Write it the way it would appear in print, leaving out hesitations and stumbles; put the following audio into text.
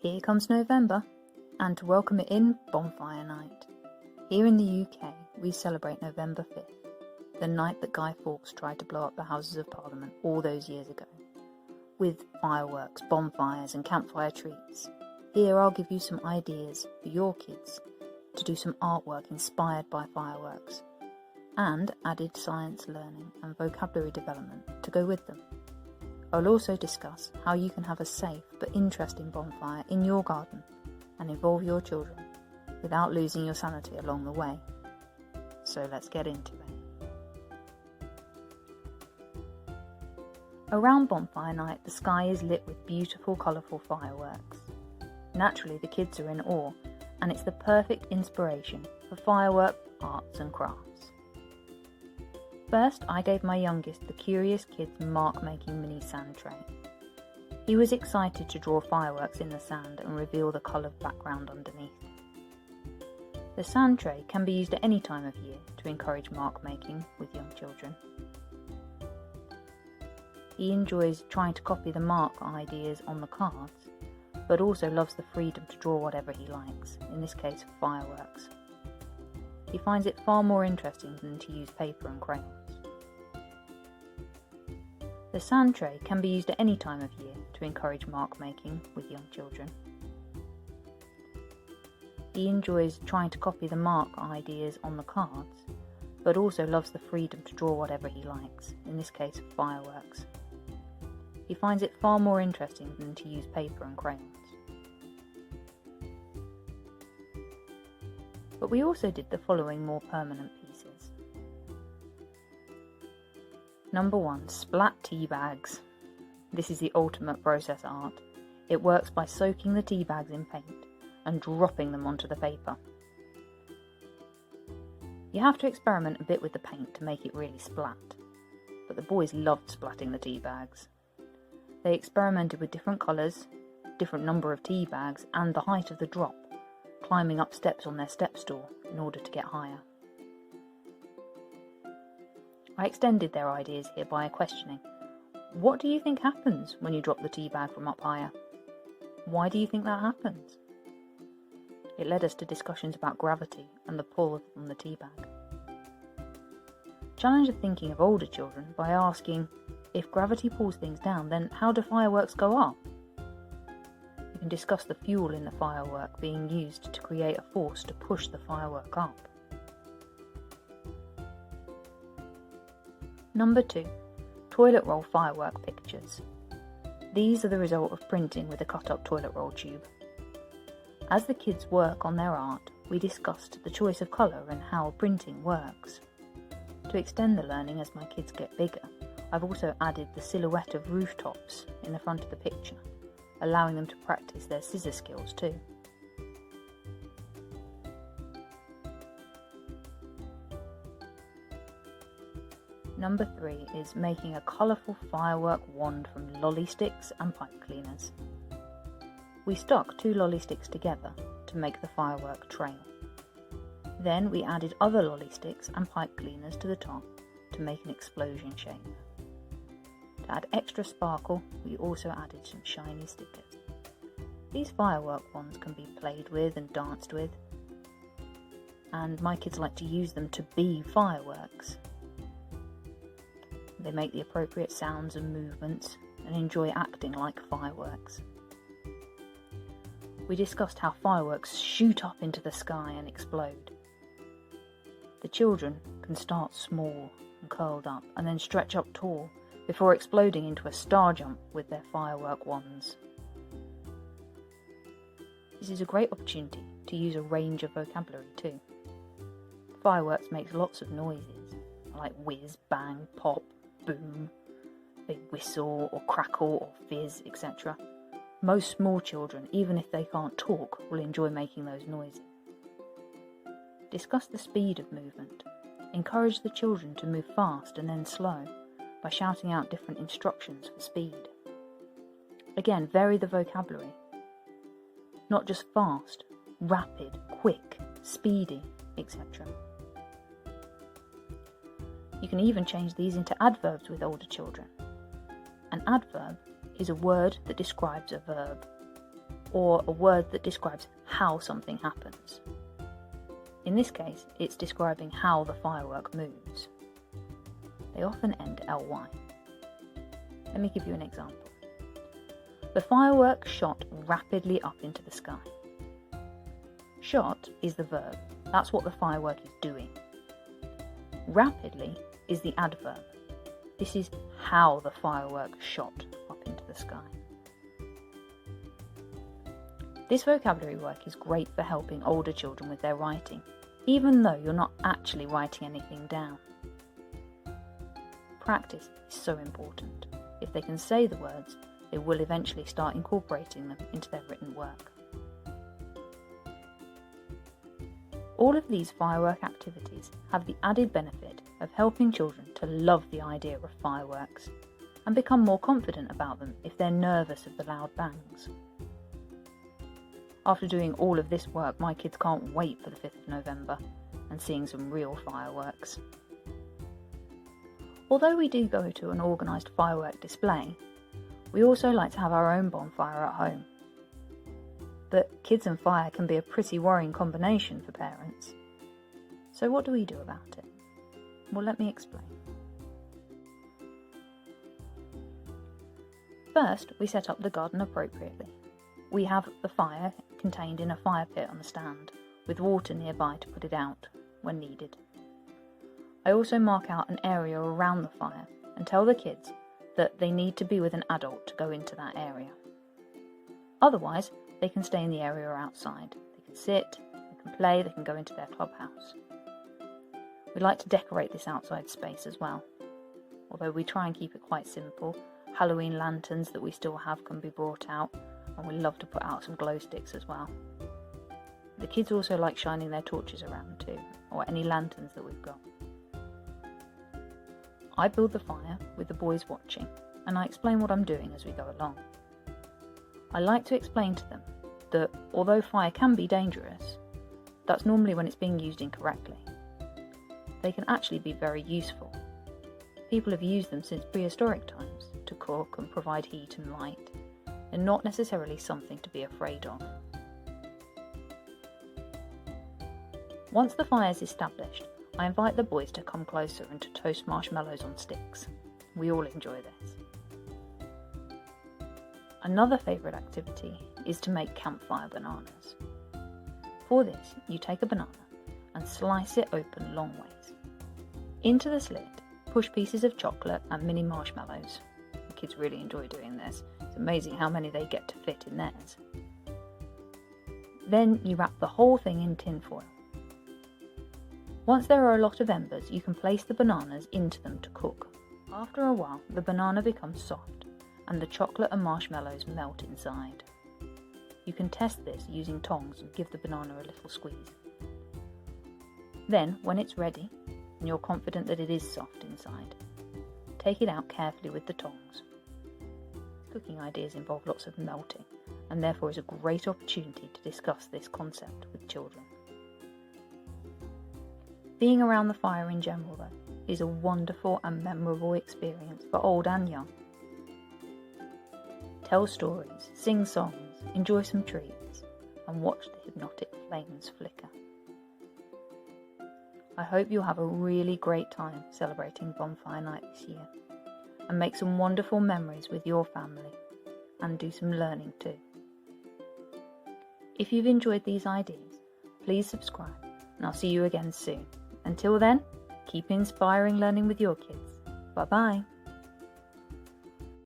Here comes November, and to welcome it in, Bonfire Night. Here in the UK, we celebrate November 5th, the night that Guy Fawkes tried to blow up the Houses of Parliament all those years ago. With fireworks, bonfires and campfire treats, here I'll give you some ideas for your kids to do some artwork inspired by fireworks, and added science learning and vocabulary development to go with them. I'll also discuss how you can have a safe but interesting bonfire in your garden and involve your children without losing your sanity along the way. So let's get into it. Around Bonfire Night, the sky is lit with beautiful, colourful fireworks. Naturally, the kids are in awe, and it's the perfect inspiration for firework arts and crafts. First, I gave my youngest the Curious Kids mark-making mini sand tray. He was excited to draw fireworks in the sand and reveal the coloured background underneath. The sand tray can be used at any time of year to encourage mark-making with young children. He enjoys trying to copy the mark ideas on the cards, but also loves the freedom to draw whatever he likes, in this case fireworks. He finds it far more interesting than to use paper and crayons. The sand tray can be used at any time of year to encourage mark making with young children. He enjoys trying to copy the mark ideas on the cards, but also loves the freedom to draw whatever he likes, in this case fireworks. He finds it far more interesting than to use paper and crayons. But we also did the following more permanent pieces. Number 1, splat tea bags. This is the ultimate process art. It works by soaking the tea bags in paint and dropping them onto the paper. You have to experiment a bit with the paint to make it really splat, but the boys loved splatting the tea bags. They experimented with different colours, different number of tea bags and the height of the drop, climbing up steps on their step stool in order to get higher. I extended their ideas here by questioning, what do you think happens when you drop the tea bag from up higher? Why do you think that happens? It led us to discussions about gravity and the pull on the tea bag. Challenge the thinking of older children by asking, if gravity pulls things down, then how do fireworks go up? You can discuss the fuel in the firework being used to create a force to push the firework up. Number 2, toilet roll firework pictures. These are the result of printing with a cut-up toilet roll tube. As the kids work on their art, we discussed the choice of colour and how printing works. To extend the learning as my kids get bigger, I've also added the silhouette of rooftops in the front of the picture, allowing them to practice their scissor skills too. Number 3 is making a colourful firework wand from lolly sticks and pipe cleaners. We stuck 2 lolly sticks together to make the firework trail. Then we added other lolly sticks and pipe cleaners to the top to make an explosion shape. To add extra sparkle, we also added some shiny stickers. These firework wands can be played with and danced with, and my kids like to use them to be fireworks. They make the appropriate sounds and movements and enjoy acting like fireworks. We discussed how fireworks shoot up into the sky and explode. The children can start small and curled up and then stretch up tall before exploding into a star jump with their firework wands. This is a great opportunity to use a range of vocabulary too. Fireworks makes lots of noises, like whiz, bang, pop, boom, they whistle or crackle or fizz, etc. Most small children, even if they can't talk, will enjoy making those noises. Discuss the speed of movement. Encourage the children to move fast and then slow by shouting out different instructions for speed. Again, vary the vocabulary. Not just fast, rapid, quick, speedy, etc. You can even change these into adverbs with older children. An adverb is a word that describes a verb. or a word that describes how something happens. In this case, it's describing how the firework moves. They often end ly. Let me give you an example. The firework shot rapidly up into the sky. Shot is the verb. That's what the firework is doing. Rapidly is the adverb. This is how the firework shot up into the sky. This vocabulary work is great for helping older children with their writing, even though you're not actually writing anything down. Practice is so important. If they can say the words, they will eventually start incorporating them into their written work. All of these firework activities have the added benefit of helping children to love the idea of fireworks and become more confident about them if they're nervous of the loud bangs. After doing all of this work, my kids can't wait for the 5th of November and seeing some real fireworks. Although we do go to an organised firework display, we also like to have our own bonfire at home. But kids and fire can be a pretty worrying combination for parents. So what do we do about it? Well, let me explain. First, we set up the garden appropriately. We have the fire contained in a fire pit on the stand, with water nearby to put it out when needed. I also mark out an area around the fire and tell the kids that they need to be with an adult to go into that area. Otherwise, they can stay in the area or outside. They can sit, they can play, they can go into their clubhouse. We like to decorate this outside space as well. Although we try and keep it quite simple, Halloween lanterns that we still have can be brought out, and we love to put out some glow sticks as well. The kids also like shining their torches around too, or any lanterns that we've got. I build the fire with the boys watching, and I explain what I'm doing as we go along. I like to explain to them that although fire can be dangerous, that's normally when it's being used incorrectly. They can actually be very useful. People have used them since prehistoric times to cook and provide heat and light, and not necessarily something to be afraid of. Once the fire is established, I invite the boys to come closer and to toast marshmallows on sticks. We all enjoy this. Another favourite activity is to make campfire bananas. For this, you take a banana and slice it open long ways. Into the slit, push pieces of chocolate and mini marshmallows. The kids really enjoy doing this. It's amazing how many they get to fit in theirs. Then you wrap the whole thing in tin foil. Once there are a lot of embers, you can place the bananas into them to cook. After a while, the banana becomes soft and the chocolate and marshmallows melt inside. You can test this using tongs and give the banana a little squeeze. Then, when it's ready, and you're confident that it is soft inside, take it out carefully with the tongs. Cooking ideas involve lots of melting, and therefore is a great opportunity to discuss this concept with children. Being around the fire in general, though, is a wonderful and memorable experience for old and young. Tell stories, sing songs, enjoy some treats, and watch the hypnotic flames flicker. I hope you'll have a really great time celebrating Bonfire Night this year, and make some wonderful memories with your family, and do some learning too. If you've enjoyed these ideas, please subscribe, and I'll see you again soon. Until then, keep inspiring learning with your kids. Bye bye.